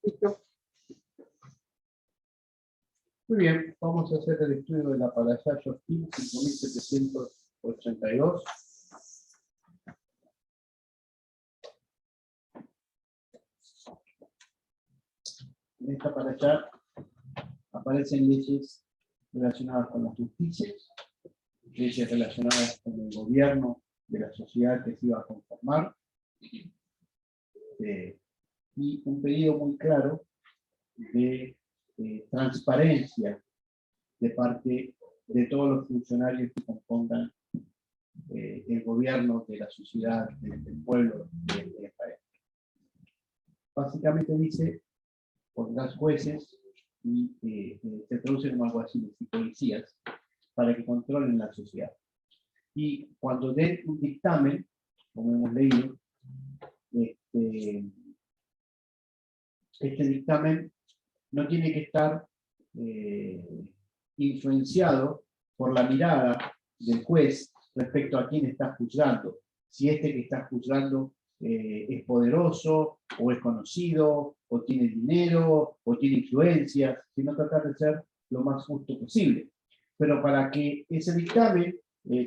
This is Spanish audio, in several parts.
Listo. Muy bien, vamos a hacer el estudio de la Parashá Shoftim 5782. En esta Parashá aparecen leyes relacionadas con la justicia, leyes relacionadas con el gobierno de la sociedad que se iba a conformar, y un pedido muy claro de transparencia de parte de todos los funcionarios que compongan el gobierno de la sociedad, del pueblo de Israel. Básicamente dice, pondrás jueces y se traducen como alguaciles y policías para que controlen la sociedad. Y cuando den un dictamen, como hemos leído, este dictamen no tiene que estar influenciado por la mirada del juez respecto a quién está juzgando. Si este que está juzgando es poderoso, o es conocido, o tiene dinero, o tiene influencias, sino tratar de ser lo más justo posible. Pero para que ese dictamen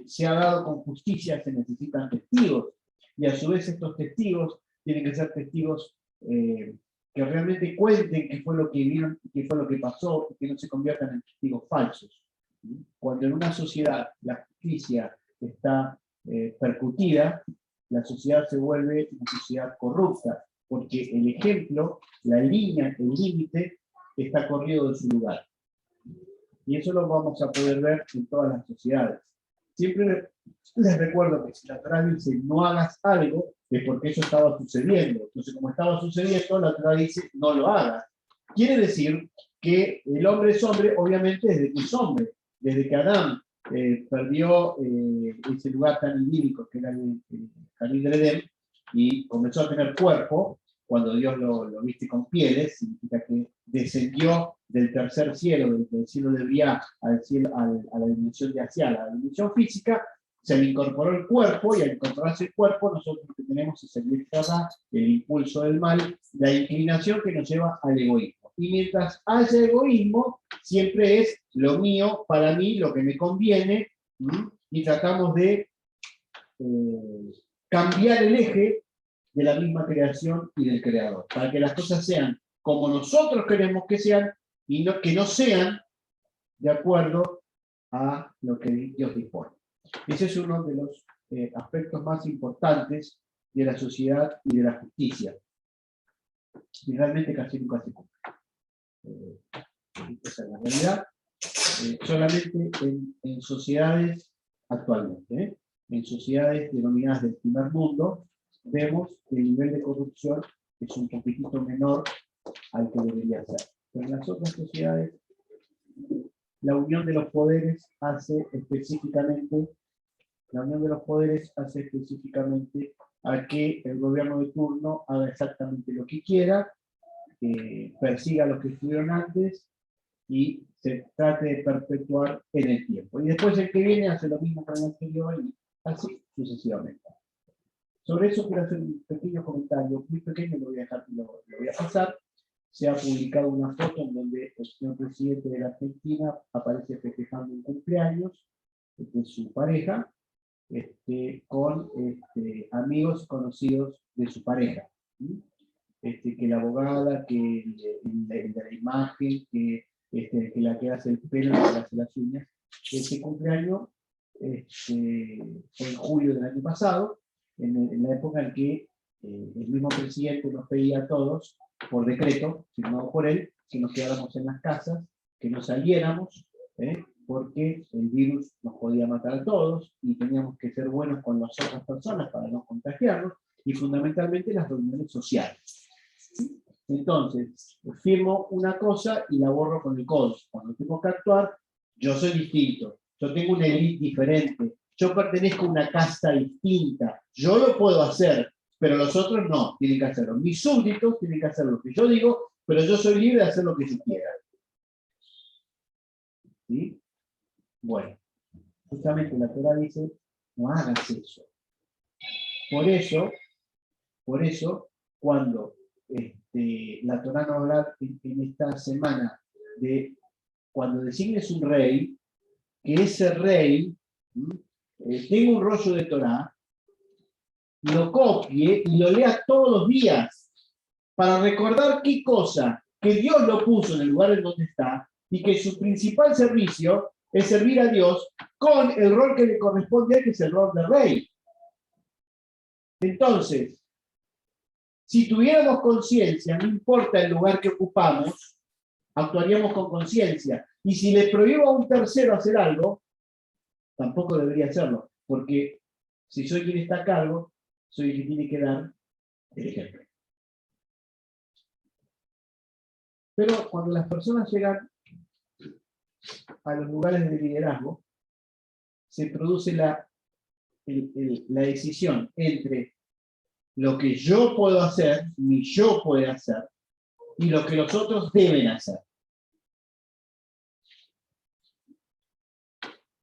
sea dado con justicia se necesitan testigos, y a su vez estos testigos tienen que ser testigos que realmente cuenten qué fue lo que vieron, qué fue lo que pasó, y que no se conviertan en testigos falsos. Cuando en una sociedad la justicia está percutida, la sociedad se vuelve una sociedad corrupta, porque el ejemplo, la línea, el límite, está corrido de su lugar. Y eso lo vamos a poder ver en todas las sociedades. Siempre les recuerdo que si la Torá dice no hagas algo, es porque eso estaba sucediendo. Entonces, como estaba sucediendo, la Torá dice no lo hagas. Quiere decir que el hombre es hombre, obviamente, desde que es hombre. Desde que Adán perdió ese lugar tan idílico que era el Jardín del Edén, y comenzó a tener cuerpo, cuando Dios lo viste con pieles, significa que descendió del tercer cielo, del cielo de Briá, al cielo, a la dimensión de Asiá, a la dimensión física, se le incorporó el cuerpo, y al incorporarse el cuerpo, nosotros lo que tenemos es el impulso del mal, la inclinación que nos lleva al egoísmo. Y mientras haya egoísmo, siempre es lo mío, para mí, lo que me conviene, y tratamos de cambiar el eje de la misma creación y del creador, para que las cosas sean como nosotros queremos que sean, y que no sean de acuerdo a lo que Dios dispone. Ese es uno de los aspectos más importantes de la sociedad y de la justicia. Y realmente casi nunca se cumple. Esa es la realidad. Solamente en sociedades actualmente, en sociedades denominadas del primer mundo, vemos que el nivel de corrupción es un poquitito menor al que debería ser. Pero en las otras sociedades, la unión de los poderes hace específicamente a que el gobierno de turno haga exactamente lo que quiera, persiga a los que estuvieron antes, y se trate de perpetuar en el tiempo. Y después el que viene hace lo mismo que el anterior, y así sucesivamente. Sobre eso quiero hacer un pequeño comentario, muy pequeño, lo voy a pasar. Se ha publicado una foto en donde el señor presidente de la Argentina aparece festejando un cumpleaños de su pareja, con amigos conocidos de su pareja. Que la abogada, que el de la imagen, que la que hace el pelo, la que hace las uñas. Ese cumpleaños fue en julio del año pasado, en la época en que el mismo presidente nos pedía a todos, por decreto, firmado por él, que nos quedáramos en las casas, que no saliéramos, porque el virus nos podía matar a todos, y teníamos que ser buenos con las otras personas para no contagiarnos, y fundamentalmente las reuniones sociales. Entonces, firmo una cosa y la borro con el codo. Cuando tengo que actuar, yo soy distinto, yo tengo una élite diferente, yo pertenezco a una casta distinta, yo lo puedo hacer, pero los otros no, tienen que hacerlo. Mis súbditos tienen que hacer lo que yo digo, pero yo soy libre de hacer lo que yo quiera. ¿Sí? Bueno, justamente la Torá dice, no hagas eso. Por eso, cuando la Torá nos habla en esta semana de cuando designes un rey, que ese rey tenga un rollo de Torá, lo copie y lo lea todos los días para recordar qué cosa, que Dios lo puso en el lugar en donde está y que su principal servicio es servir a Dios con el rol que le corresponde a él, que es el rol de rey. Entonces, si tuviéramos conciencia, no importa el lugar que ocupamos, actuaríamos con conciencia. Y si le prohíbo a un tercero hacer algo, tampoco debería hacerlo, porque si soy quien está a cargo, soy el que tiene que dar el ejemplo. Pero cuando las personas llegan a los lugares de liderazgo, se produce la decisión entre lo que yo puedo hacer, mi yo puede hacer, y lo que los otros deben hacer.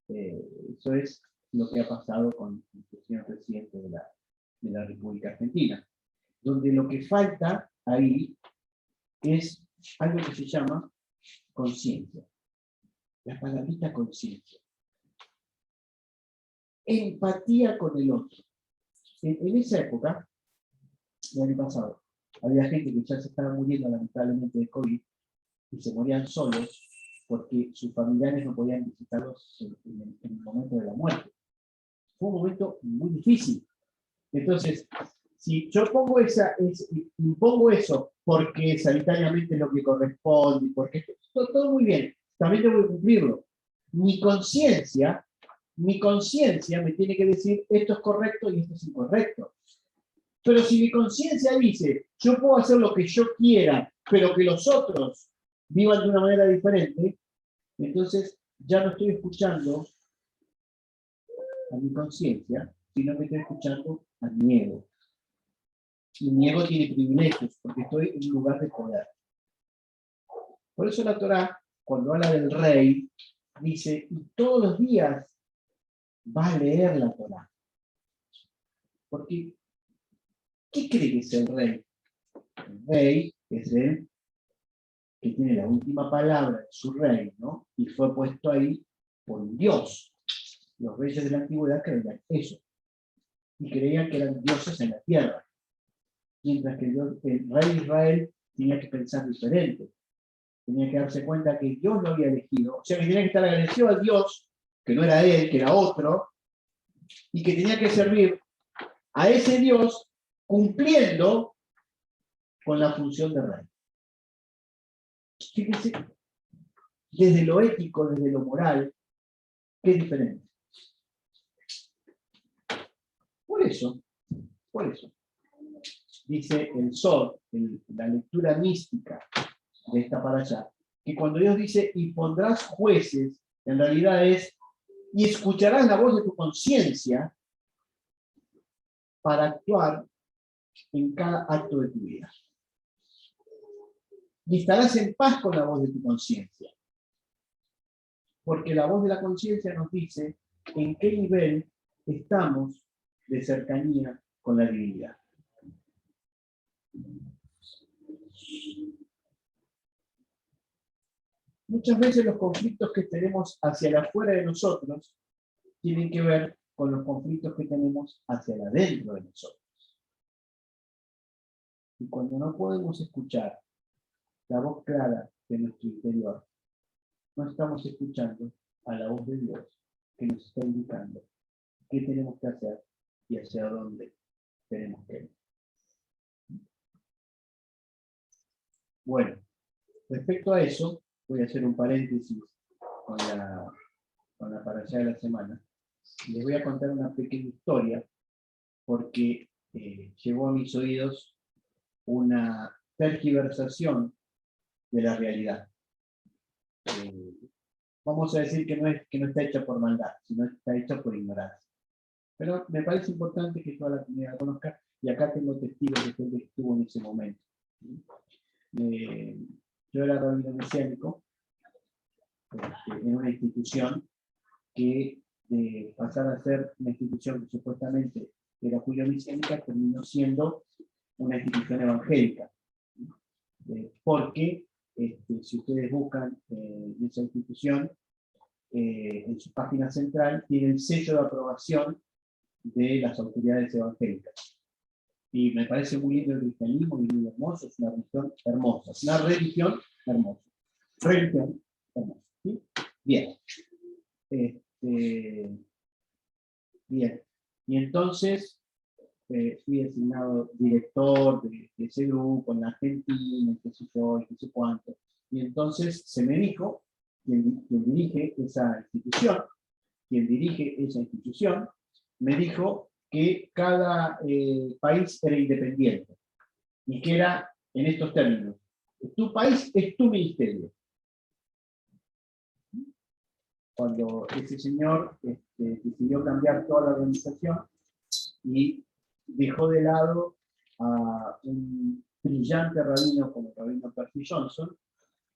Eso es lo que ha pasado con el señor presidente de la República Argentina, donde lo que falta ahí es algo que se llama conciencia. La palabrita conciencia. Empatía con el otro. En esa época, el año pasado, había gente que ya se estaba muriendo lamentablemente de COVID y se morían solos porque sus familiares no podían visitarlos en el momento de la muerte. Fue un momento muy difícil. Entonces, si yo impongo eso porque sanitariamente es lo que corresponde, porque todo muy bien, también tengo que cumplirlo. Mi conciencia me tiene que decir esto es correcto y esto es incorrecto. Pero si mi conciencia dice, yo puedo hacer lo que yo quiera, pero que los otros vivan de una manera diferente, entonces ya no estoy escuchando a mi conciencia, sino que estoy escuchando a mi ego. Y mi ego tiene privilegios, porque estoy en un lugar de poder. Por eso la Torá, cuando habla del rey, dice, y todos los días va a leer la Torá. Porque, ¿qué cree que es el rey? El rey es el que tiene la última palabra de su reino y fue puesto ahí por Dios. Los reyes de la antigüedad creían eso. Y creían que eran dioses en la tierra. Mientras que el rey de Israel tenía que pensar diferente. Tenía que darse cuenta que Dios lo había elegido. O sea, que tenía que estar agradecido a Dios, que no era él, que era otro, y que tenía que servir a ese Dios cumpliendo con la función de rey. Fíjense, desde lo ético, desde lo moral, ¿qué es diferente? Por eso, dice el Sod, la lectura mística de esta parashá, que cuando Dios dice, y pondrás jueces, en realidad es, y escucharás la voz de tu conciencia para actuar en cada acto de tu vida. Y estarás en paz con la voz de tu conciencia. Porque la voz de la conciencia nos dice en qué nivel estamos de cercanía con la divinidad. Muchas veces los conflictos que tenemos hacia el afuera de nosotros tienen que ver con los conflictos que tenemos hacia el adentro de nosotros. Y cuando no podemos escuchar la voz clara de nuestro interior, no estamos escuchando a la voz de Dios que nos está indicando qué tenemos que hacer y hacia dónde tenemos que ir. Bueno, respecto a eso, voy a hacer un paréntesis con la parashá de la semana. Les voy a contar una pequeña historia porque llegó a mis oídos una tergiversación de la realidad. Vamos a decir que no está hecha por maldad, sino está hecha por ignorancia. Pero me parece importante que toda la comunidad conozca, y acá tengo testigos de gente que estuvo en ese momento. Yo era rabino mesiánico en una institución que de pasar a ser una institución que supuestamente era judío mesiánica, terminó siendo una institución evangélica. porque si ustedes buscan esa institución, en su página central, tiene el sello de aprobación de las autoridades evangélicas. Y me parece muy lindo el cristianismo y muy hermoso, es una religión hermosa, es una religión hermosa. Religión hermosa. ¿Sí? Bien. Bien. Y entonces fui designado director de ese grupo en la Argentina, qué sé yo, y qué sé cuánto. Y entonces se me dijo, quien dirige esa institución, me dijo que cada país era independiente y que era en estos términos: tu país es tu ministerio. Cuando ese señor decidió cambiar toda la organización y dejó de lado a un brillante rabino como el rabino Percy Johnson,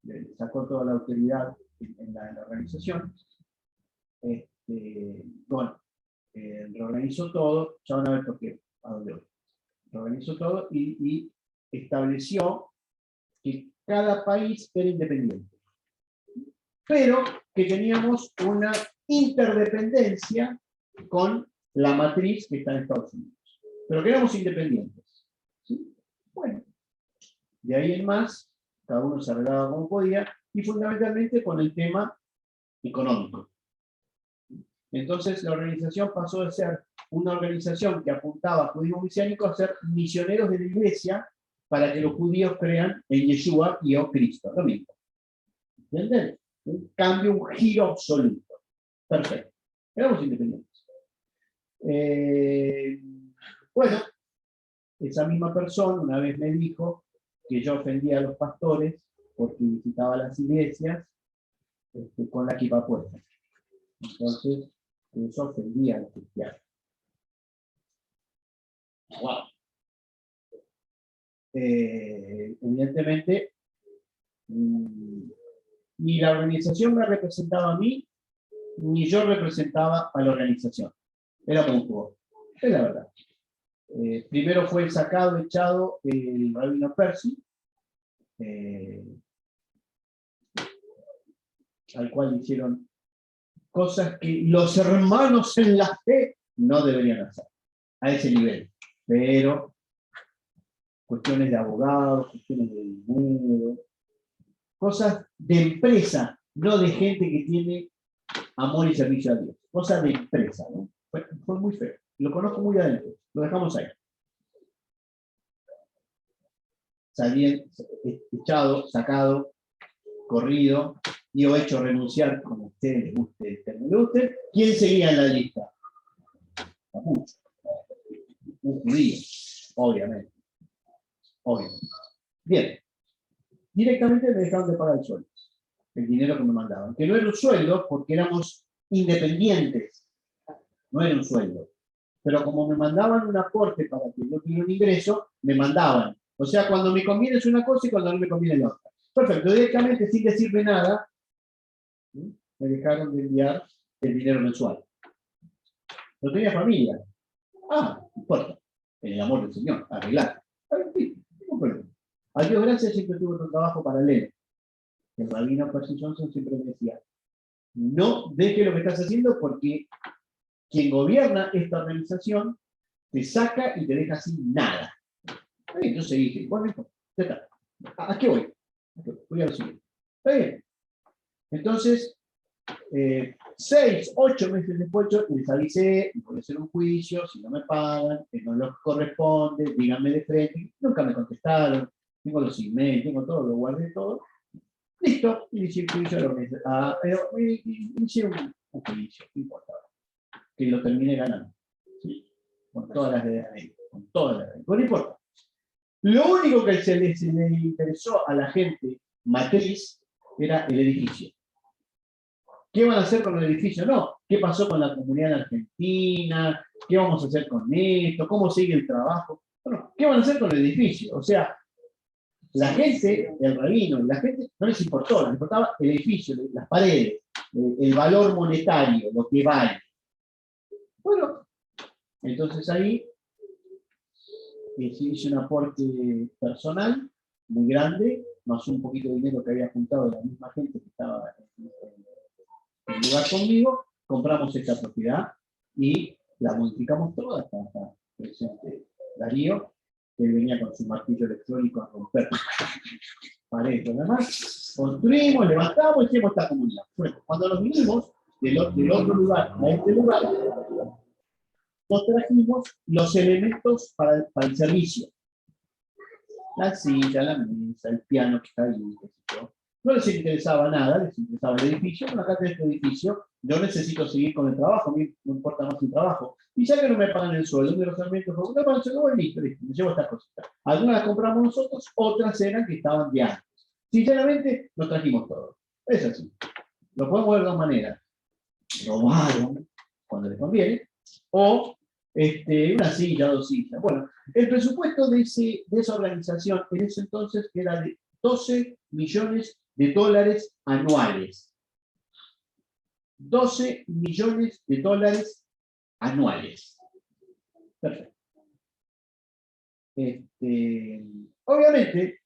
le sacó toda la autoridad en la organización. Bueno, reorganizó todo, ya van a ver por qué, a dónde voy. Reorganizó todo y estableció que cada país era independiente, pero que teníamos una interdependencia con la matriz que está en Estados Unidos, pero que éramos independientes. ¿Sí? Bueno, de ahí en más, cada uno se arreglaba como podía, y fundamentalmente con el tema económico. Entonces la organización pasó de ser una organización que apuntaba a judíos mesiánicos a ser misioneros de la iglesia para que los judíos crean en Yeshua y o Cristo. Lo mismo. ¿Entienden? Un cambio, un giro absoluto. Perfecto. Éramos independientes. Bueno, esa misma persona una vez me dijo que yo ofendía a los pastores porque visitaba las iglesias con la kippah puesta. Entonces, eso ofendía a los cristianos. Wow. Evidentemente, ni la organización me representaba a mí, ni yo representaba a la organización. Era mutuo. Es la verdad. Primero fue sacado, echado el rabino Percy, al cual hicieron cosas que los hermanos en la fe no deberían hacer, a ese nivel. Pero cuestiones de abogados, cuestiones de dinero, cosas de empresa, no de gente que tiene amor y servicio a Dios. Cosas de empresa, ¿no? Fue muy feo. Lo conozco muy adentro. Lo dejamos ahí. Salí echado, sacado, corrido, y o hecho renunciar, como a ustedes les guste el término. ¿Quién seguía en la lista? Capucho. Un judío, obviamente. Obviamente. Bien. Directamente me dejaron de pagar el sueldo. El dinero que me mandaban. Que no era un sueldo porque éramos independientes. No era un sueldo. Pero como me mandaban un aporte para que yo tuviera un ingreso, me mandaban. O sea, cuando me conviene es una cosa y cuando no me conviene es la otra. Perfecto, directamente, sin decirme nada, me dejaron de enviar el dinero mensual. No tenía familia. No importa. En el amor del Señor, arreglar. No problema. A Dios gracias, siempre tuve otro trabajo paralelo. El rabino Percy Johnson siempre me decía: no dejes lo que estás haciendo porque quien gobierna esta organización te saca y te deja sin nada. Entonces dije, bueno, ya está. ¿A qué voy? Voy a lo siguiente. Está bien. Entonces, 6, 8 meses después yo les avisé, voy a hacer un juicio, si no me pagan, que no les corresponde, díganme de frente. Nunca me contestaron, tengo los emails, tengo todo, lo guardé todo. Listo, inicié el juicio, inicié un juicio, no importa, que lo terminé ganando. ¿Sí? Con todas las de la ley, con todas las de la ley. No importa. Lo único que se le interesó a la gente matriz era el edificio. ¿Qué van a hacer con el edificio? No. ¿Qué pasó con la comunidad en Argentina? ¿Qué vamos a hacer con esto? ¿Cómo sigue el trabajo? Bueno, ¿qué van a hacer con el edificio? O sea, la gente, el rabino, la gente no les importó, les importaba el edificio, las paredes, el valor monetario, lo que vale. Bueno, entonces ahí hice un aporte personal muy grande más un poquito de dinero que había juntado de la misma gente que estaba en el lugar conmigo, compramos esta propiedad y la modificamos toda hasta presente Darío, que venía con su martillo electrónico a romper paredes y demás. Construimos, levantamos y hicimos esta comunidad. Bueno, cuando nos vinimos del otro lugar a este lugar, nos trajimos los elementos para el servicio. La silla, la mesa, el piano que está ahí, qué sé yo. No les interesaba nada, les interesaba el edificio. Bueno, acá tenés este edificio, yo necesito seguir con el trabajo, a mí no importa más el trabajo. Y ya que no me pagan el sueldo, de los alimentos, no pagan el sueldo, listo, me llevo estas cositas. Algunas las compramos nosotros, otras eran que estaban de antes. Sinceramente, nos trajimos todo. Es así. Lo podemos ver de dos maneras. Robaron, cuando les conviene, o una silla, dos sillas. Bueno, el presupuesto de esa organización en ese entonces era de $12 millones anuales. $12 millones anuales. Perfecto. Obviamente,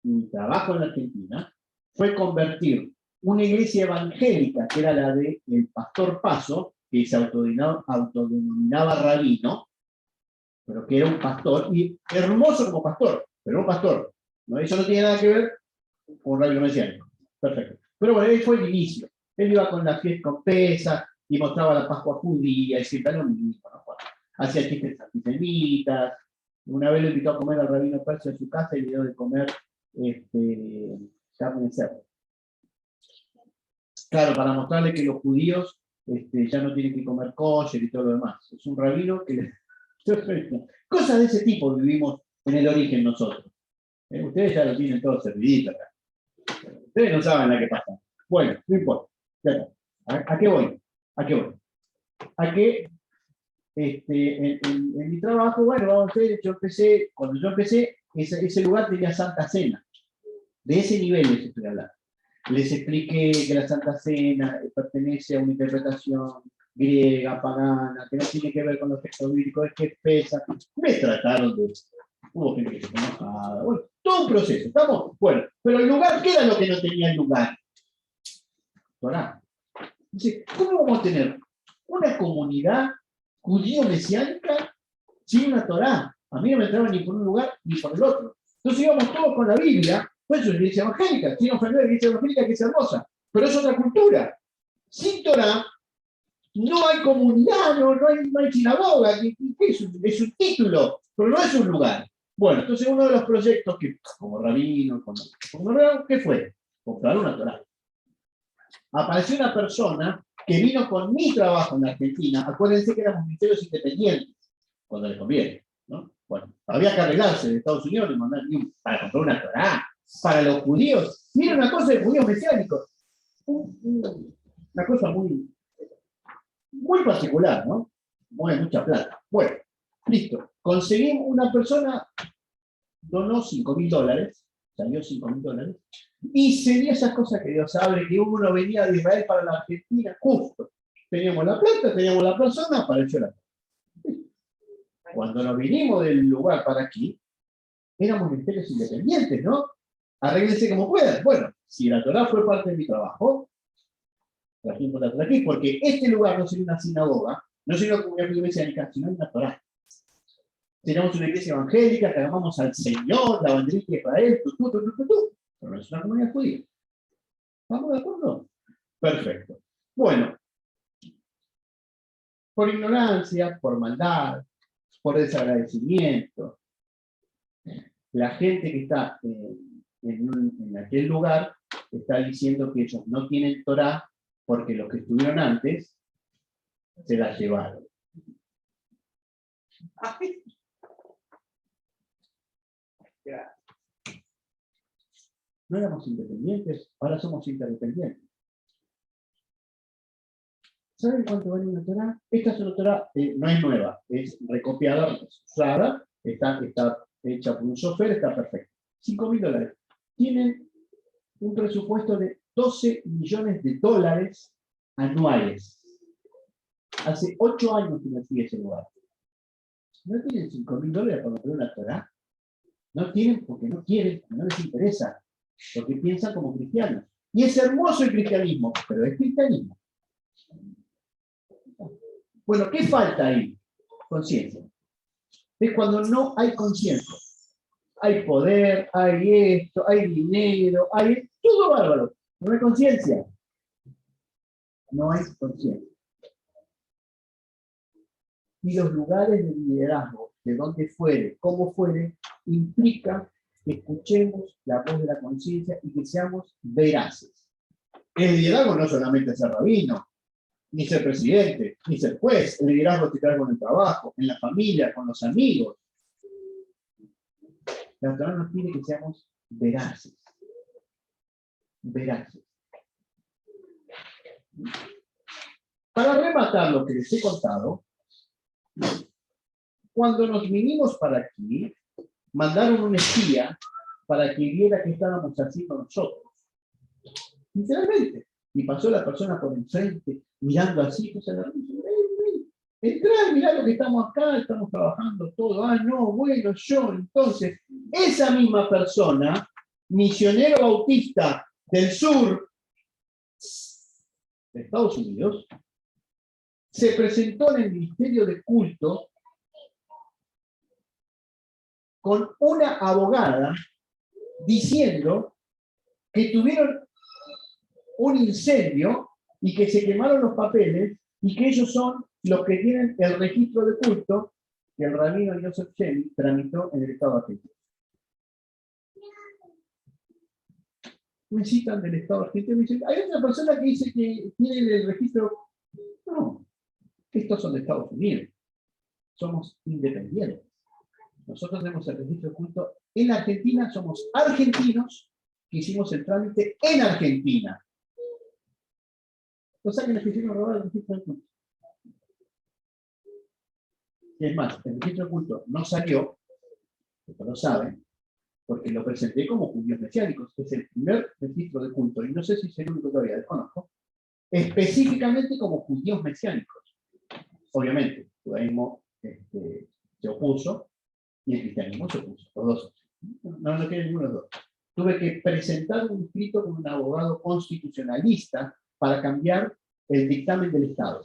mi trabajo en la Argentina fue convertir una iglesia evangélica, que era la del pastor Paso, que se autodenominaba rabino, pero que era un pastor, y hermoso como pastor, pero un pastor. ¿No? Eso no tiene nada que ver con un rabino mesiánico. Perfecto. Pero bueno, él fue el inicio. Él iba con la fiesta con Pesach y mostraba la Pascua judía, y siempre lo mismo, ¿no? Hacía chistes antisemitas. Una vez lo invitó a comer al rabino Percio en su casa y le dio de comer carne de cerdo. Claro, para mostrarle que los judíos ya no tienen que comer kosher y todo lo demás. Es un rabino que le... Cosas de ese tipo vivimos en el origen nosotros. Ustedes ya lo tienen todo servidito acá. Ustedes no saben la que pasa. Bueno, no importa. ¿A qué voy? ¿A qué voy? A que en mi trabajo, bueno, vamos a ver, cuando yo empecé, ese lugar tenía Santa Cena. De ese nivel les estoy hablando. Les expliqué que la Santa Cena pertenece a una interpretación griega, pagana, que no tiene que ver con los textos bíblicos, es que pesa. Me trataron de... Hubo gente que se enojaba. Bueno, todo un proceso. ¿Estamos? Bueno, pero el lugar, ¿qué era lo que no tenía el lugar? Torá. Dice, ¿cómo vamos a tener una comunidad judío-mesiánica sin una Torá? A mí no me entraba ni por un lugar ni por el otro. Entonces íbamos todos con la Biblia. Pues es una iglesia evangélica, sin ofender a la iglesia evangélica que es hermosa, pero es otra cultura. Sin Torah no hay comunidad, no hay sinagoga, es un título, pero no es un lugar. Bueno, entonces uno de los proyectos que, como rabino, ¿qué fue? Comprar una Torah. Apareció una persona que vino con mi trabajo en la Argentina. Acuérdense que éramos ministerios independientes, cuando les conviene, ¿no? Bueno, había que arreglarse de Estados Unidos y mandar para comprar una Torah. Para los judíos, mira una cosa de judíos mesiánicos, una cosa muy particular, ¿no? Mueve mucha plata. Bueno, listo. Conseguimos una persona, donó $5.000, salió $5.000, y se dio esas cosas que Dios sabe, que uno venía de Israel para la Argentina, justo. Teníamos la plata, teníamos la persona, apareció la plata. Cuando nos vinimos del lugar para aquí, éramos ministerios independientes, ¿no? Arréglense como puedan. Bueno, si la Torá fue parte de mi trabajo, trajimos la Torá aquí, porque este lugar no sería una sinagoga, no sería una comunidad mesiánica, sino una Torá. Tenemos una iglesia evangélica que amamos al Señor, la banderita de Israel, pero no es una comunidad judía. ¿Estamos de acuerdo? Perfecto. Bueno, por ignorancia, por maldad, por desagradecimiento, la gente que está en aquel lugar está diciendo que ellos no tienen Torá porque los que estuvieron antes se la llevaron. No éramos independientes, ahora somos interdependientes. ¿Saben cuánto vale una Torá? Esta es una Torá, no es nueva, es recopiada, usada, está hecha por un software, está perfecta. $5.000. Tienen un presupuesto de $12 millones anuales. Hace 8 años que nací ese lugar. ¿No tienen $5.000 para comprar una Torá? No tienen porque no quieren, porque no les interesa, porque piensan como cristianos. Y es hermoso el cristianismo, pero es cristianismo. Bueno, ¿qué falta ahí? Conciencia. Es cuando no hay conciencia. Hay poder, hay esto, hay dinero, hay todo bárbaro. No hay conciencia. No hay conciencia. Y los lugares de liderazgo, de donde fuere, cómo fuere, implica que escuchemos la voz de la conciencia y que seamos veraces. El liderazgo no solamente es ser rabino, ni ser presidente, ni ser juez. El liderazgo tiene que ver con el trabajo, en la familia, con los amigos. La Torá nos pide que seamos veraces. Veraces. Para rematar lo que les he contado, cuando nos vinimos para aquí, mandaron un espía para que viera qué estábamos haciendo nosotros. Literalmente. Y pasó la persona por enfrente, mirando así, pues, entrá, mirá lo que estamos acá, estamos trabajando todo. Ah, no, bueno, yo. Entonces, esa misma persona, misionero bautista del sur de Estados Unidos, se presentó en el ministerio de culto con una abogada diciendo que tuvieron un incendio y que se quemaron los papeles y que ellos son los que tienen el registro de culto que el rabino Joseph Shelley tramitó en el Estado argentino. Me citan del Estado argentino y me dicen, hay otra persona que dice que tiene el registro. No, estos son de Estados Unidos. Somos independientes. Nosotros tenemos el registro de culto en Argentina, somos argentinos que hicimos el trámite en Argentina. O sea que nos quisieron robar el registro de culto. Y es más, el registro de culto no salió, ustedes lo saben, porque lo presenté como judíos mesiánicos. Es el primer registro de culto, y no sé si es el único todavía, desconozco, específicamente como judíos mesiánicos. Obviamente, el judaísmo se opuso y el cristianismo se opuso, los dos. No quiere ninguno de los dos. Tuve que presentar un escrito con un abogado constitucionalista para cambiar el dictamen del Estado.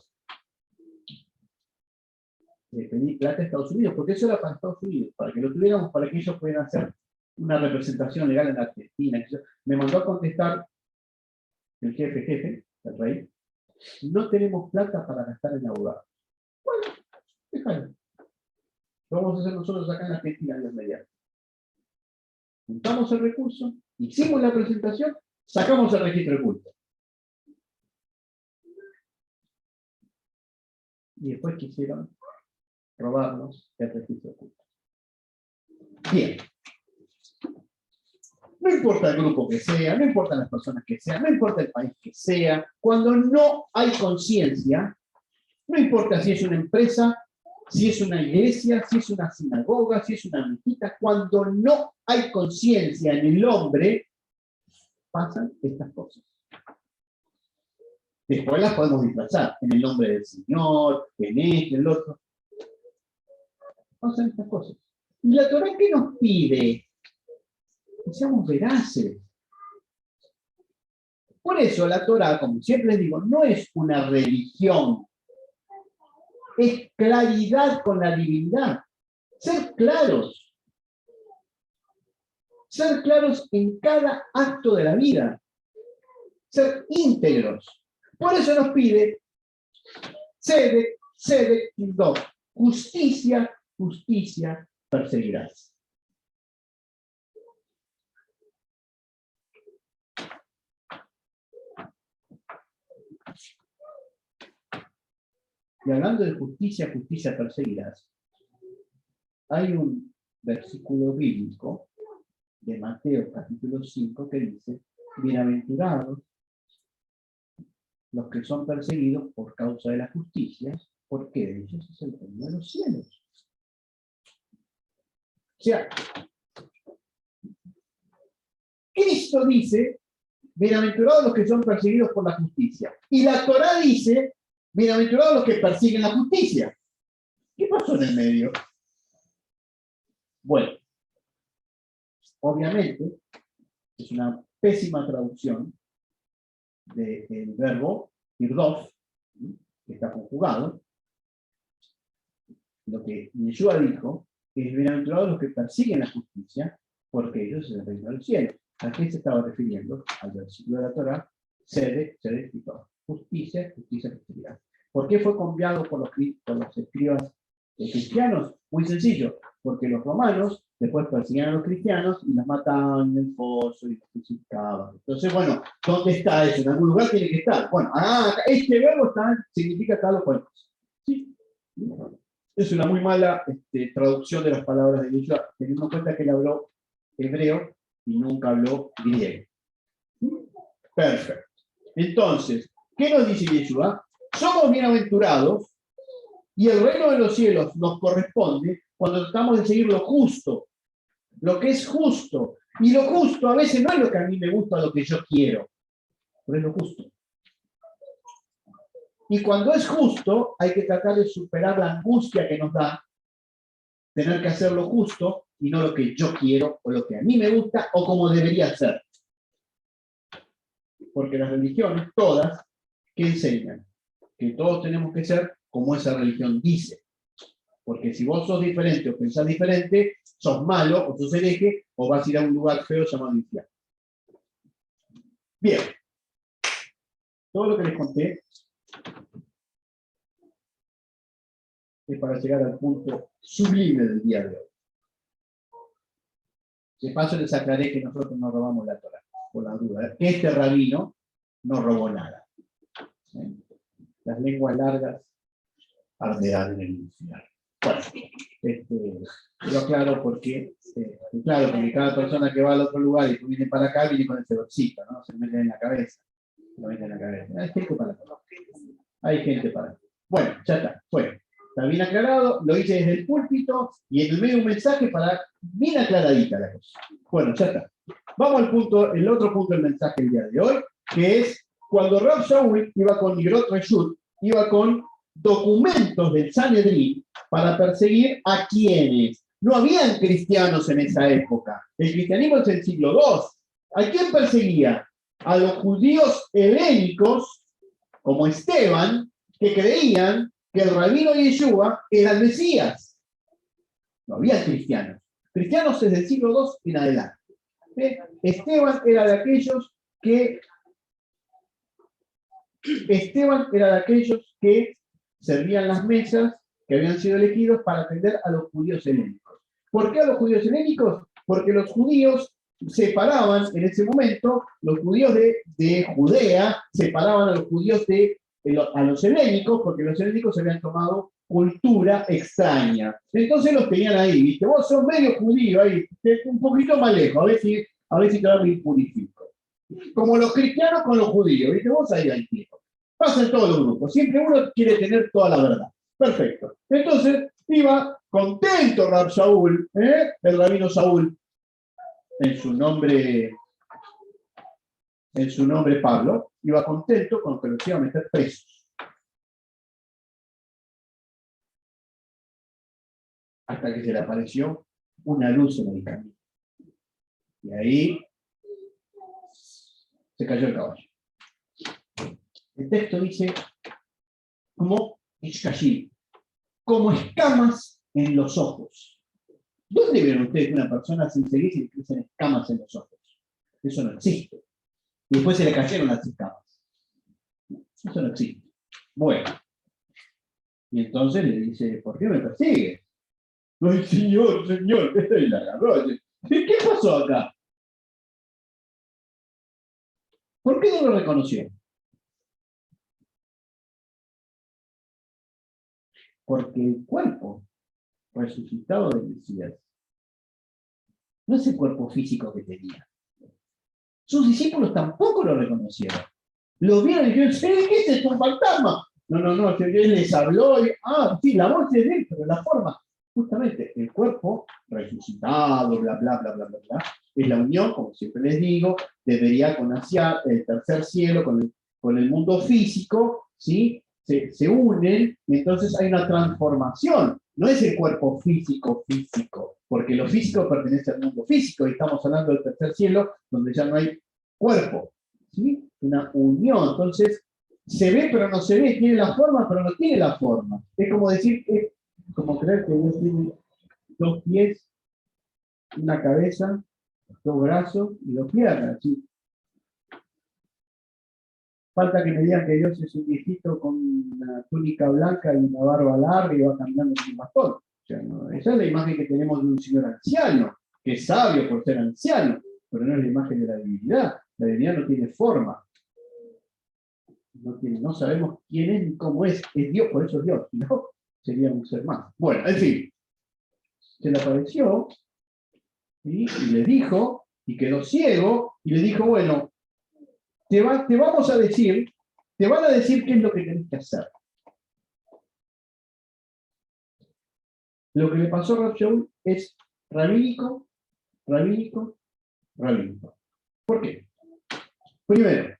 Le pedí plata a Estados Unidos, porque eso era para Estados Unidos, para que lo tuviéramos, para que ellos pudieran hacer una representación legal en Argentina. Me mandó a contestar el jefe, el rey, no tenemos plata para gastar en abogados. Bueno, déjalo. Lo vamos a hacer nosotros acá en Argentina, Dios mediante. Juntamos el recurso, hicimos la presentación, sacamos el registro de culto. Y después quisieron robarnos el registro de culto. Bien. No importa el grupo que sea, no importa las personas que sean, no importa el país que sea, cuando no hay conciencia, no importa si es una empresa, si es una iglesia, si es una sinagoga, si es una mezquita, cuando no hay conciencia en el hombre, pasan estas cosas. Después las podemos disfrazar en el nombre del Señor, en este, en el otro. Pasan estas cosas. ¿Y la Torá qué nos pide? Que seamos veraces. Por eso la Torá, como siempre les digo, no es una religión. Es claridad con la divinidad. Ser claros. Ser claros en cada acto de la vida. Ser íntegros. Por eso nos pide sede, dos. Justicia, justicia perseguirás. Y hablando de justicia, justicia perseguirás, hay un versículo bíblico de Mateo capítulo 5 que dice, bienaventurados los que son perseguidos por causa de la justicia, porque de ellos es el reino de los cielos. O sea, Cristo dice, bienaventurados los que son perseguidos por la justicia. Y la Torá dice, bienaventurados los que persiguen la justicia. ¿Qué pasó en el medio? Bueno, obviamente, es una pésima traducción del verbo irdof, que está conjugado. Lo que Yeshua dijo es: bienaventurados los que persiguen la justicia, porque ellos es el reino del cielo. ¿A qué se estaba refiriendo? Al versículo de la Torá: sede, escritor. Justicia, justicia, justicia. ¿Por qué fue cambiado por los escribas cristianos? Muy sencillo, porque los romanos después perseguían a los cristianos y los mataban en el foso y los crucificaban. Entonces, bueno, ¿dónde está eso? En algún lugar tiene que estar. Bueno, este verbo significa tal o cual cosa. ¿Sí? Es una muy mala traducción de las palabras de Yeshua, teniendo en cuenta que él habló hebreo y nunca habló griego. Perfecto. Entonces, ¿qué nos dice Yeshua? Somos bienaventurados y el reino de los cielos nos corresponde cuando tratamos de seguir lo justo, lo que es justo. Y lo justo a veces no es lo que a mí me gusta o lo que yo quiero, pero es lo justo. Y cuando es justo, hay que tratar de superar la angustia que nos da tener que hacer lo justo y no lo que yo quiero o lo que a mí me gusta o como debería ser. Porque las religiones, todas, ¿qué enseñan? Que todos tenemos que ser como esa religión dice. Porque si vos sos diferente o pensás diferente, sos malo o sos hereje o vas a ir a un lugar feo llamado infierno. Bien. Todo lo que les conté es para llegar al punto sublime del día de hoy. De paso les aclaré que nosotros no robamos la Torá, por la duda. Este rabino no robó nada. Las lenguas largas arderán en el infierno. Bueno, lo aclaro porque, porque cada persona que va al otro lugar y viene para acá viene con ese bolsito, ¿no? Se mete en la cabeza. Lo mete en la cabeza. Hay gente para todo. Hay gente para todo. Bueno, ya está, fue. Está bien aclarado, lo hice desde el púlpito y en el medio un mensaje para bien aclaradita la cosa. Bueno, ya está. Vamos al punto, el otro punto del mensaje el día de hoy, que es cuando Rab Shaul iba con Igrot Reshut, iba con documentos del Sanedrín para perseguir a quienes. No habían cristianos en esa época. El cristianismo es del siglo II. ¿A quién perseguía? A los judíos helénicos, como Esteban, que creían que el rabino Yeshua era el Mesías. No había cristianos. Cristianos desde el siglo II en adelante. Esteban era de aquellos que servían las mesas que habían sido elegidos para atender a los judíos helénicos. ¿Por qué a los judíos helénicos? Porque los judíos separaban en ese momento, los judíos de Judea separaban a los judíos a los helénicos, porque los helénicos habían tomado cultura extraña. Entonces los tenían ahí, ¿viste? Vos sos medio judío, ahí, un poquito más lejos, a ver si te lo impurifico. Como los cristianos con los judíos, ¿viste? Vos ahí, tío. Pasa en todos los grupos. Siempre uno quiere tener toda la verdad. Perfecto. Entonces, iba contento Rab Shaul, el rabino Saúl, en su nombre Pablo, iba contento con que los iba a meter presos. Hasta que se le apareció una luz en el camino. Y ahí se cayó el caballo. El texto dice, como ishkashim, como escamas en los ojos. ¿Dónde vieron ustedes que una persona sin seguir se le crecen escamas en los ojos? Eso no existe. Y después se le cayeron las escamas. Eso no existe. Bueno. Y entonces le dice, ¿por qué me persigue? Ay, señor, y la agarró. ¿Qué pasó acá? ¿Por qué no lo reconoció? Porque el cuerpo resucitado del Mesías no es el cuerpo físico que tenía. Sus discípulos tampoco lo reconocieron. Lo vieron y dijeron, ¿qué es esto? ¿Un fantasma? No, él les habló y, sí, la voz es de él, pero la forma, justamente, el cuerpo resucitado, bla, bla, bla, bla, bla, bla, es la unión, como siempre les digo, debería conocer el tercer cielo con el mundo físico, ¿sí? se unen y entonces hay una transformación. No es el cuerpo físico, porque lo físico pertenece al mundo físico y estamos hablando del tercer cielo, donde ya no hay cuerpo. ¿Sí? Una unión. Entonces, se ve pero no se ve, tiene la forma pero no tiene la forma. Es como decir, es como creer que Dios tiene dos pies, una cabeza, dos brazos y dos piernas. ¿Sí? Falta que me digan que Dios es un viejito con una túnica blanca y una barba larga y va caminando con un bastón. O sea, no, esa es la imagen que tenemos de un señor anciano, que es sabio por ser anciano, pero no es la imagen de la divinidad. La divinidad no tiene forma. No sabemos quién es ni cómo es. Es Dios, por eso es Dios. Si no, sería un ser más. Bueno, en fin. Se le apareció y le dijo, y quedó ciego, y le dijo, bueno, te vamos a decir, te van a decir qué es lo que tenés que hacer. Lo que le pasó a Rab Shaul es rabínico, rabínico, rabínico. ¿Por qué? Primero,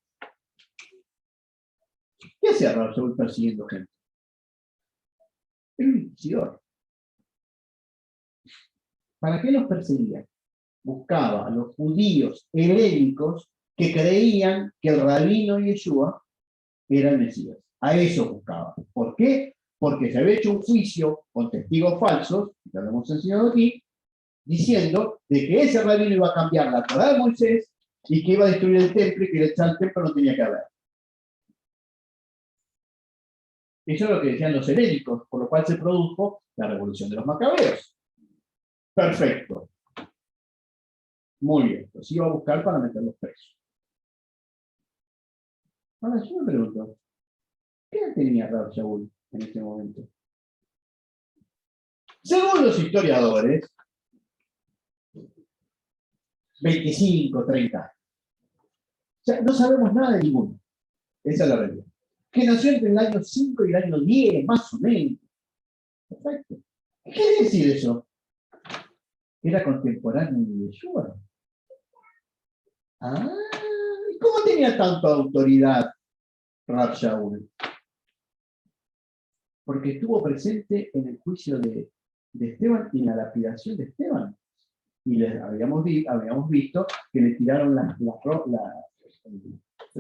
¿qué hacía Rab Shaul persiguiendo gente? Era un inquisidor. ¿Para qué los perseguía? Buscaba a los judíos helénicos que creían que el rabino Yeshua era el Mesías. A eso buscaba. ¿Por qué? Porque se había hecho un juicio con testigos falsos, que lo hemos enseñado aquí, diciendo de que ese rabino iba a cambiar la Torá de Moisés y que iba a destruir el templo y que el templo no tenía que haber. Eso es lo que decían los helénicos, por lo cual se produjo la revolución de los macabeos. Perfecto. Muy bien. Los iba a buscar para meterlos presos. Ahora yo me pregunto, ¿qué edad tenía Rab Shaul en ese momento? Según los historiadores, 25, 30 años. O sea, no sabemos nada de ninguno. Esa es la realidad. Que nació entre el año 5 y el año 10, más o menos. Perfecto. ¿Qué quiere decir eso? Era contemporáneo de Yeshua. Ah, ¿y cómo tenía tanta autoridad Rab Shaul? Porque estuvo presente en el juicio de Esteban y en la lapidación de Esteban. Y habíamos visto que le tiraron la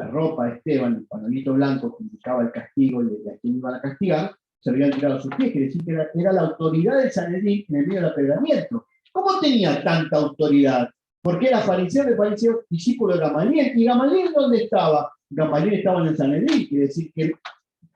ropa a Esteban, el panolito blanco que indicaba el castigo y a quien iban a castigar, se habían tirado a sus pies, quiere decir que era la autoridad del Sanedrín en el medio del apedreamiento. ¿Cómo tenía tanta autoridad? Porque era fariseo discípulo de Gamaliel. ¿Y Gamaliel dónde estaba? Gamaliel estaba en el Sanedrín, quiere decir que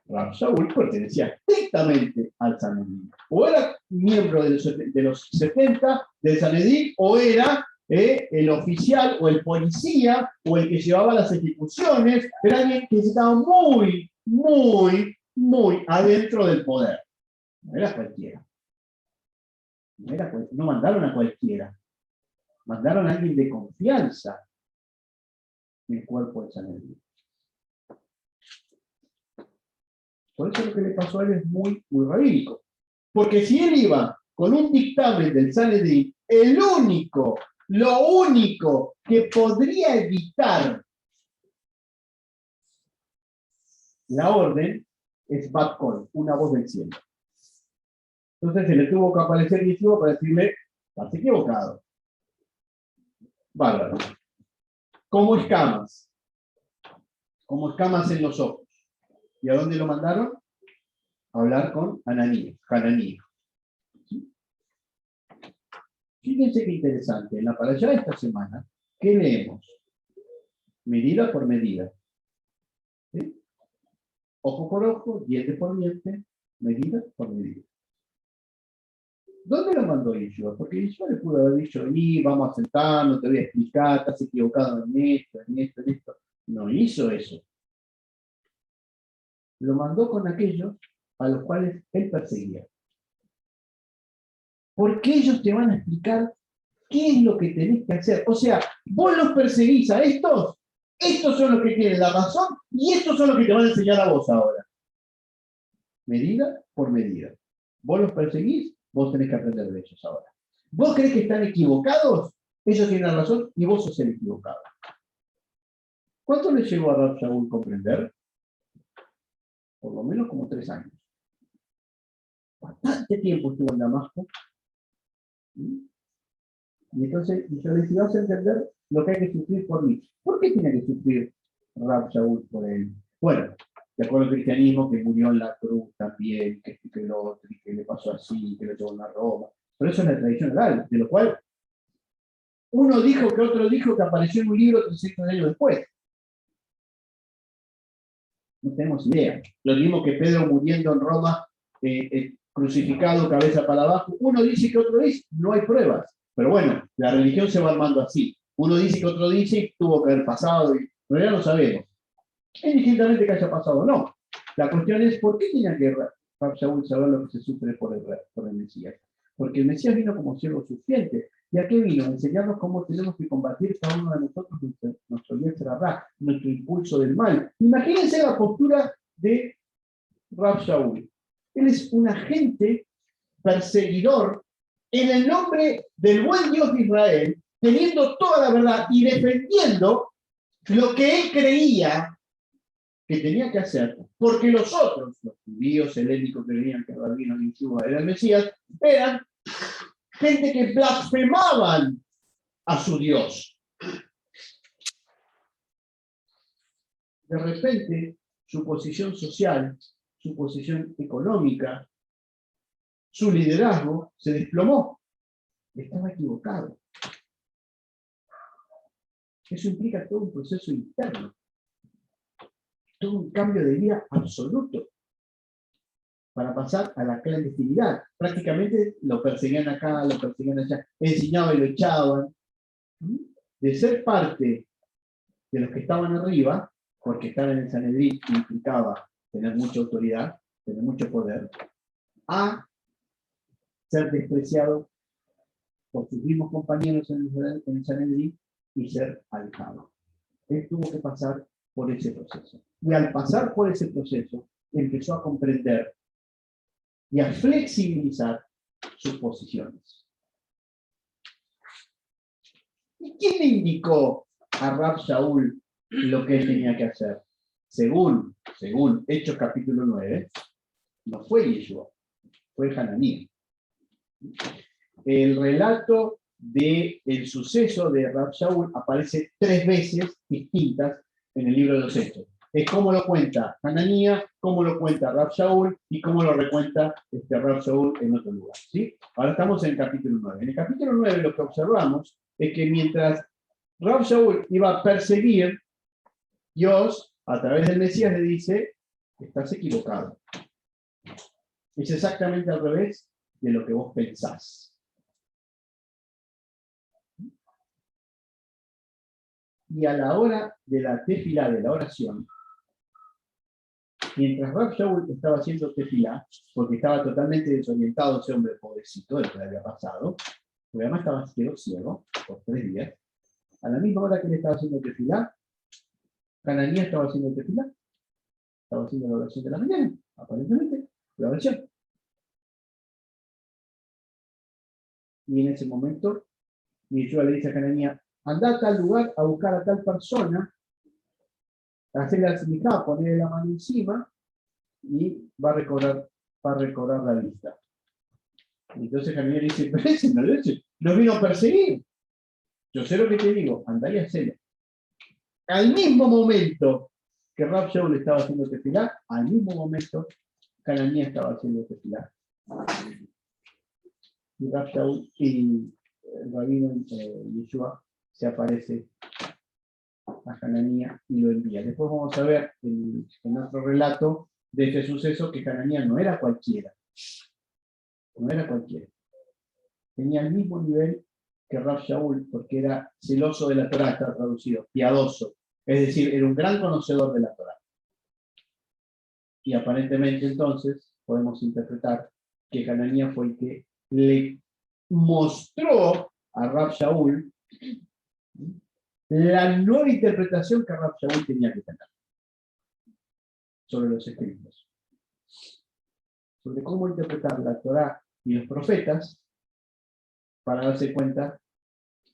Rab Shaul pertenecía estrictamente al Sanedrín. O era miembro de los 70 del Sanedrín, o era el oficial o el policía o el que llevaba las ejecuciones. Era alguien que estaba muy, muy, muy adentro del poder. No era cualquiera. No mandaron a cualquiera. Mandaron a alguien de confianza en el cuerpo del Sanedrín. Por eso lo que le pasó a él es muy, muy rabínico. Porque si él iba con un dictamen del Sanedrín, lo único que podría evitar la orden es Bat Kol, una voz del cielo. Entonces se le tuvo que aparecer Yeshua para decirle, estás equivocado. Bárbaro. Como escamas en los ojos. ¿Y a dónde lo mandaron? A hablar con Hananías. Fíjense qué interesante, en la parashá de esta semana, ¿qué leemos? Medida por medida. ¿Sí? Ojo por ojo, diente por diente, medida por medida. ¿Dónde lo mandó Yeshua? Porque Yeshua le pudo haber dicho, vamos a sentarnos, te voy a explicar, estás equivocado en esto. No hizo eso. Lo mandó con aquellos a los cuales él perseguía. Porque ellos te van a explicar qué es lo que tenés que hacer. O sea, vos los perseguís a estos son los que tienen la razón y estos son los que te van a enseñar a vos ahora. Medida por medida. Vos los perseguís, vos tenés que aprender de ellos ahora. ¿Vos creés que están equivocados? Ellos tienen la razón y vos sos el equivocado. ¿Cuánto le llegó a Rab Shaul comprender? por lo menos como 3 años. Bastante tiempo estuvo en Damasco. Y entonces yo le dije, vas a entender lo que hay que sufrir por mí. ¿Por qué tiene que sufrir Rab Shaul por él? Bueno, de acuerdo al cristianismo, que murió en la cruz también, que lo otro, que le pasó así, que lo llevó en la Roma. Pero eso es la tradición oral, de lo cual uno dijo que otro dijo que apareció en un libro 300 años después. No tenemos idea. Lo mismo que Pedro muriendo en Roma, crucificado, cabeza para abajo. Uno dice que otro dice, no hay pruebas. Pero bueno, la religión se va armando así. Uno dice que otro dice y tuvo que haber pasado, y pero ya lo sabemos. Indistintamente que haya pasado o no. La cuestión es, ¿por qué tenía que Shaul saber lo que se sufre por el Mesías? Porque el Mesías vino como siervo sufriente. ¿Y a qué vino? A enseñarnos cómo tenemos que combatir cada uno de nosotros nuestro nuestro impulso del mal. Imagínense la postura de Rab Shaul. Él es un agente perseguidor en el nombre del buen Dios de Israel, teniendo toda la verdad y defendiendo lo que él creía que tenía que hacer, porque los otros, los judíos helénicos que creían que Rabino Yeshua era el Mesías, eran gente que blasfemaban a su Dios. De repente, su posición social, su posición económica, su liderazgo se desplomó. Estaba equivocado. Eso implica todo un proceso interno, todo un cambio de vida absoluto para pasar a la clandestinidad. Prácticamente lo perseguían acá, lo perseguían allá, enseñaban y lo echaban. De ser parte de los que estaban arriba, porque estar en el Sanedrín implicaba tener mucha autoridad, tener mucho poder, a ser despreciado por sus mismos compañeros en el Sanedrín y ser alejado. Él tuvo que pasar por ese proceso. Y al pasar por ese proceso, empezó a comprender y a flexibilizar sus posiciones. ¿Y quién le indicó a Rab Shaul lo que él tenía que hacer? Según Hechos capítulo 9, no fue Yeshua, fue Hananí. El relato del suceso de Rab Shaul aparece 3 veces distintas en el libro de los Hechos. Es cómo lo cuenta Hananía, cómo lo cuenta Rab Shaul y cómo lo recuenta Rab Shaul en otro lugar. ¿Sí? Ahora estamos en el capítulo 9. En el capítulo 9 lo que observamos es que mientras Rab Shaul iba a perseguir, Dios, a través del Mesías, le dice, estás equivocado. Es exactamente al revés de lo que vos pensás. Y a la hora de la tefilá, de la oración, mientras Rab Shaul estaba haciendo tefilá, porque estaba totalmente desorientado ese hombre pobrecito, de lo que le había pasado, porque además estaba ciego por 3 días, a la misma hora que él estaba haciendo tefilá, Hananí estaba haciendo tefilá, estaba haciendo la oración de la mañana, aparentemente, la oración. Y en ese momento, Yeshua le dice a Hananí, anda a tal lugar a buscar a tal persona, hacerle al simijá, ponerle la mano encima, y va a recobrar la vista. Entonces Hananí dice, pero ese no lo vino a perseguir. Yo sé lo que te digo, andá y hacelo. Al mismo momento que Rab Shaul estaba haciendo tefilá, al mismo momento Hananí estaba haciendo tefilá. Y Rab Shaul y el rabino Yeshua se aparece a Hananía y lo envía. Después vamos a ver en otro relato de ese suceso que Hananía no era cualquiera. No era cualquiera. Tenía el mismo nivel que Rab Shaul, porque era celoso de la Torá, está traducido, piadoso. Es decir, era un gran conocedor de la Torá. Y aparentemente entonces podemos interpretar que Hananía fue el que le mostró a Rab Shaul la nueva interpretación que Rab Shaul tenía que tener sobre los escritos, sobre cómo interpretar la Torá y los profetas para darse cuenta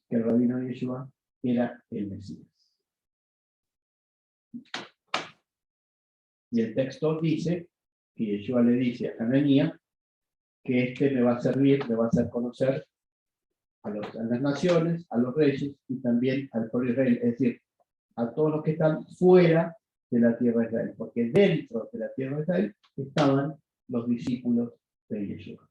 que el rabino Yeshua era el Mesías. Y el texto dice, que Yeshua le dice a Hananías, que este me va a servir, me va a hacer conocer a las naciones, a los reyes y también al pueblo de Israel, es decir, a todos los que están fuera de la tierra de Israel, porque dentro de la tierra de Israel estaban los discípulos de Yeshua.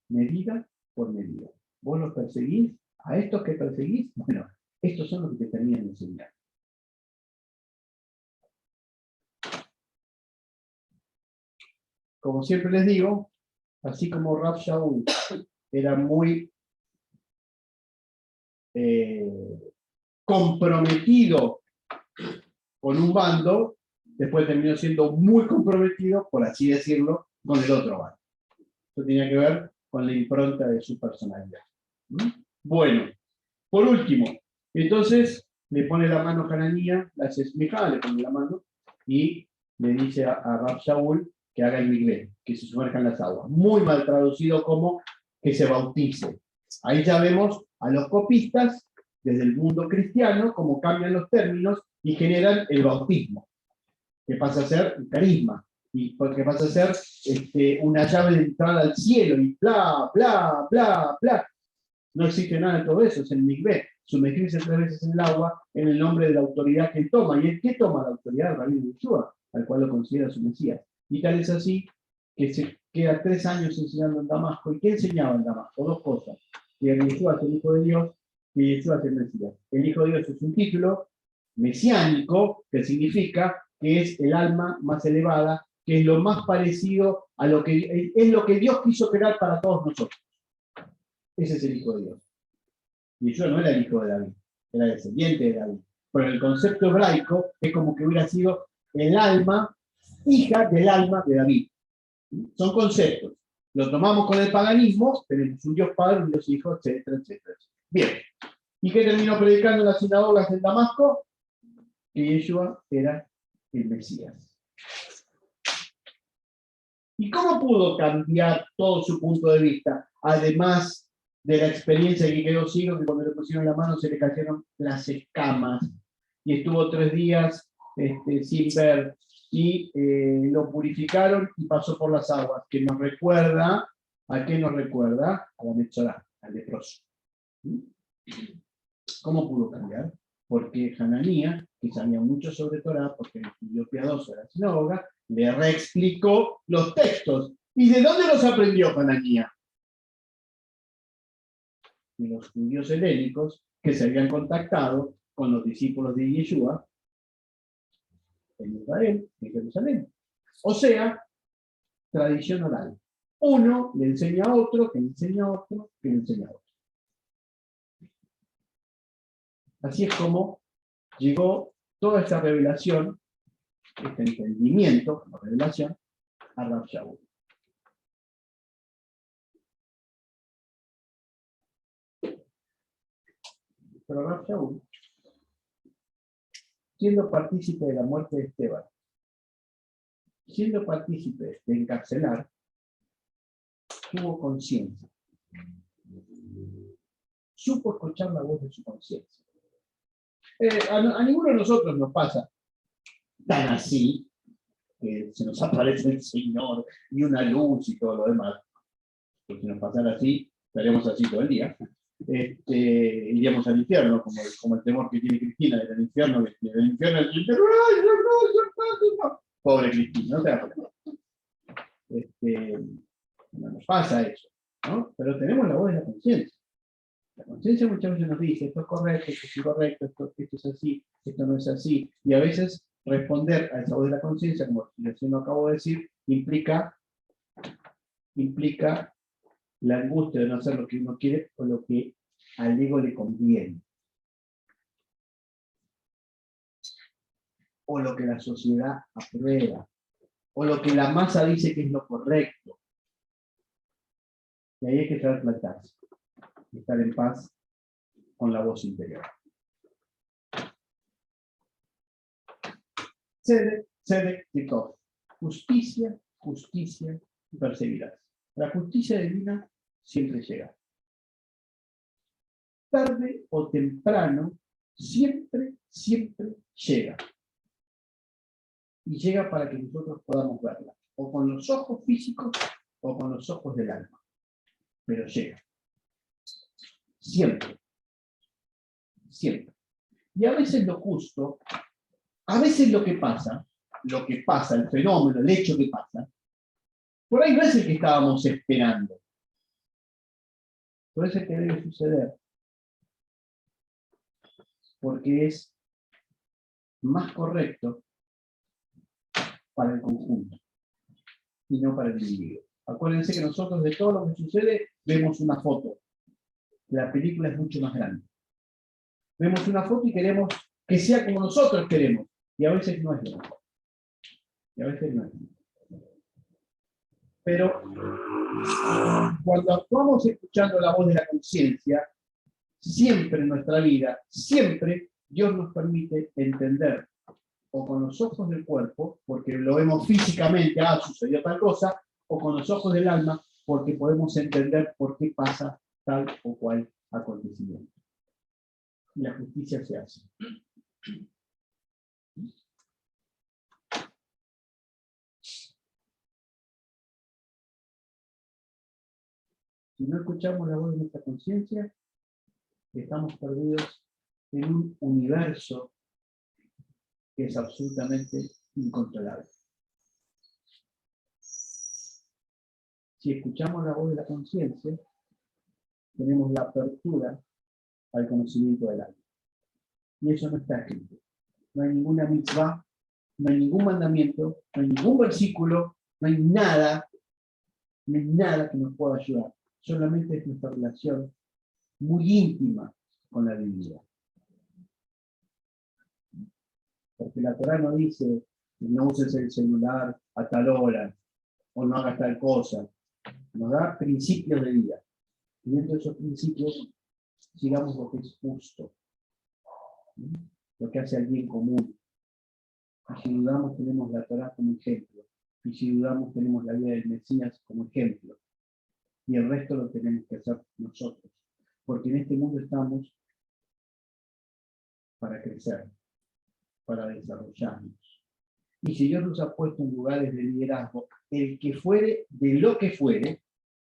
Medida por medida. Vos los perseguís, a estos que perseguís, bueno, estos son los que te tenían que enseñar. Como siempre les digo, así como Rav Shaul era muy comprometido con un bando, después terminó siendo muy comprometido, por así decirlo, con el otro bando. Eso tenía que ver con la impronta de su personalidad. Bueno, por último, entonces le pone la mano a Hananías, la hace esmejada, le pone la mano, y le dice a Rav Shaul que haga el miglé, que se sumerja en las aguas. Muy mal traducido como que se bautice. Ahí ya vemos a los copistas, desde el mundo cristiano, cómo cambian los términos y generan el bautismo, que pasa a ser un carisma, y que pasa a ser una llave de entrada al cielo, y bla, bla, bla, bla. No existe nada de todo eso, es el mikveh, sumergirse 3 veces en el agua en el nombre de la autoridad que él toma. ¿Y el que toma la autoridad? El rabino Yeshua, al cual lo considera su Mesías. Y tal es así que se queda 3 años enseñando en Damasco. ¿Y qué enseñaba en Damasco? 2 cosas. Que Yeshua es el Hijo de Dios y Yeshua es el Mesías. El Hijo de Dios es un título mesiánico que significa que es el alma más elevada, que es lo más parecido a lo que es lo que Dios quiso crear para todos nosotros. Ese es el Hijo de Dios. Y yo no era el hijo de David, era descendiente de David. Pero el concepto hebraico es como que hubiera sido el alma, hija del alma de David. Son conceptos. Lo tomamos con el paganismo, tenemos un Dios Padre, un Dios Hijo, etcétera, etcétera. Bien. ¿Y qué terminó predicando en las sinagogas en Damasco? Que Yeshua era el Mesías. ¿Y cómo pudo cambiar todo su punto de vista? Además de la experiencia de que quedó ciego, que cuando le pusieron la mano se le cayeron las escamas, y estuvo 3 días sin ver, y lo purificaron y pasó por las aguas, que nos recuerda, ¿a qué nos recuerda? A la Metzorá, al leproso. ¿Cómo pudo cambiar? Porque Hananías, que sabía mucho sobre Torah, porque era estudió piadoso de la sinagoga, le reexplicó los textos. ¿Y de dónde los aprendió Hananías? De los judíos helénicos que se habían contactado con los discípulos de Yeshua en Israel, en Jerusalén. O sea, tradición oral. Uno le enseña a otro, que le enseña a otro, que le enseña a otro. Así es como llegó toda esta revelación, este entendimiento, como revelación, a Rav Shaul. Pero Rav Shaul, siendo partícipe de la muerte de Esteban, siendo partícipe de encarcelar, tuvo conciencia. Supo escuchar la voz de su conciencia. A ninguno de nosotros nos pasa tan así, que se nos aparece el Señor y una luz y todo lo demás. Porque si nos pasara así, estaríamos así todo el día. Iríamos al infierno, como el temor que tiene Cristina del infierno, del infierno, pobre Cristina, no te da problema. No nos pasa eso, ¿no? Pero tenemos la voz de la conciencia. La conciencia muchas veces nos dice, esto es correcto, esto es incorrecto, esto es así, esto no es así. Y a veces responder a esa voz de la conciencia, como recién lo acabo de decir, implica la angustia de no hacer lo que uno quiere o lo que al ego le conviene. O lo que la sociedad aprueba. O lo que la masa dice que es lo correcto. Y ahí hay que saber plantarse. Y estar en paz con la voz interior. Tzedek Tikov. Justicia, justicia y perseguirás. La justicia divina siempre llega. Tarde o temprano, siempre llega. y llega para que nosotros podamos verla, o con los ojos físicos o con los ojos del alma, pero llega. Siempre. Siempre. Y a veces lo justo, a veces lo que pasa, el fenómeno, el hecho que pasa, por ahí no es el que estábamos esperando. Por eso es que debe suceder. Porque es más correcto para el conjunto y no para el individuo. Acuérdense que nosotros de todo lo que sucede vemos una foto. La película es mucho más grande. Vemos una foto y queremos que sea como nosotros queremos. Y a veces no es lo mejor. Y a veces no es. Pero cuando actuamos escuchando la voz de la conciencia, siempre en nuestra vida, siempre Dios nos permite entender, o con los ojos del cuerpo, porque lo vemos físicamente, sucedió tal cosa, o con los ojos del alma, porque podemos entender por qué pasa tal o cual acontecimiento. Y la justicia se hace. Si no escuchamos la voz de nuestra conciencia, estamos perdidos en un universo que es absolutamente incontrolable. Si escuchamos la voz de la conciencia, tenemos la apertura al conocimiento del alma. Y eso no está escrito. No hay ninguna mitzvah, no hay ningún mandamiento, no hay ningún versículo, no hay nada que nos pueda ayudar. Solamente es nuestra relación muy íntima con la divinidad. Porque la Torá no dice, no uses el celular a tal hora, o no hagas tal cosa. Nos da principios de vida. Y dentro de esos principios, sigamos lo que es justo, lo que hace al bien común. Y si dudamos, tenemos la Torá como ejemplo. Y si dudamos, tenemos la vida del Mesías como ejemplo. Y el resto lo tenemos que hacer nosotros. Porque en este mundo estamos para crecer, para desarrollarnos. Y si Dios nos ha puesto en lugares de liderazgo, el que fuere, de lo que fuere,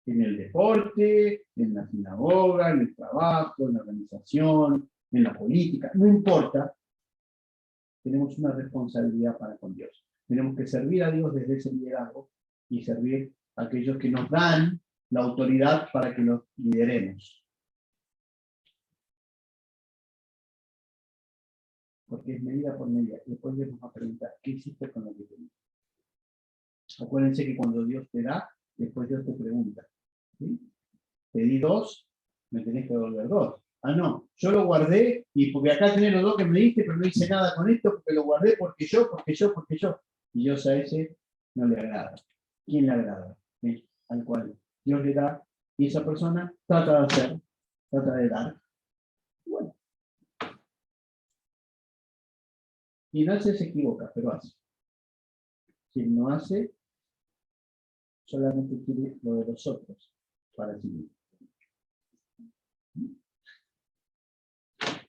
en el deporte, en la sinagoga, en el trabajo, en la organización, en la política, no importa, tenemos una responsabilidad para con Dios. Tenemos que servir a Dios desde ese liderazgo y servir a aquellos que nos dan la autoridad para que los lideremos. Porque es medida por medida. Después Dios nos va a preguntar, ¿qué hiciste con lo que tenías? Acuérdense que cuando Dios te da, después Dios te pregunta, ¿sí? Te di 2, me tenés que devolver 2. No, yo lo guardé y porque acá tenés los 2 que me diste, pero no hice nada con esto porque lo guardé porque yo. Y Dios a ese no le agrada. ¿Quién le agrada? Al cual Dios le da y esa persona trata de hacer, trata de dar. Bueno. Quien hace se equivoca, pero hace. Quien no hace, solamente quiere lo de los otros para sí mismo.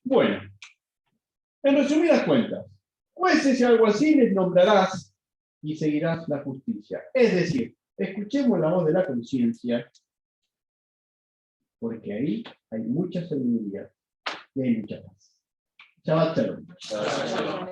Bueno, en resumidas cuentas, jueces y alguaciles nombrarás y seguirás la justicia. Es decir, escuchemos la voz de la conciencia, porque ahí hay mucha sabiduría y hay mucha paz. Shabbat shalom.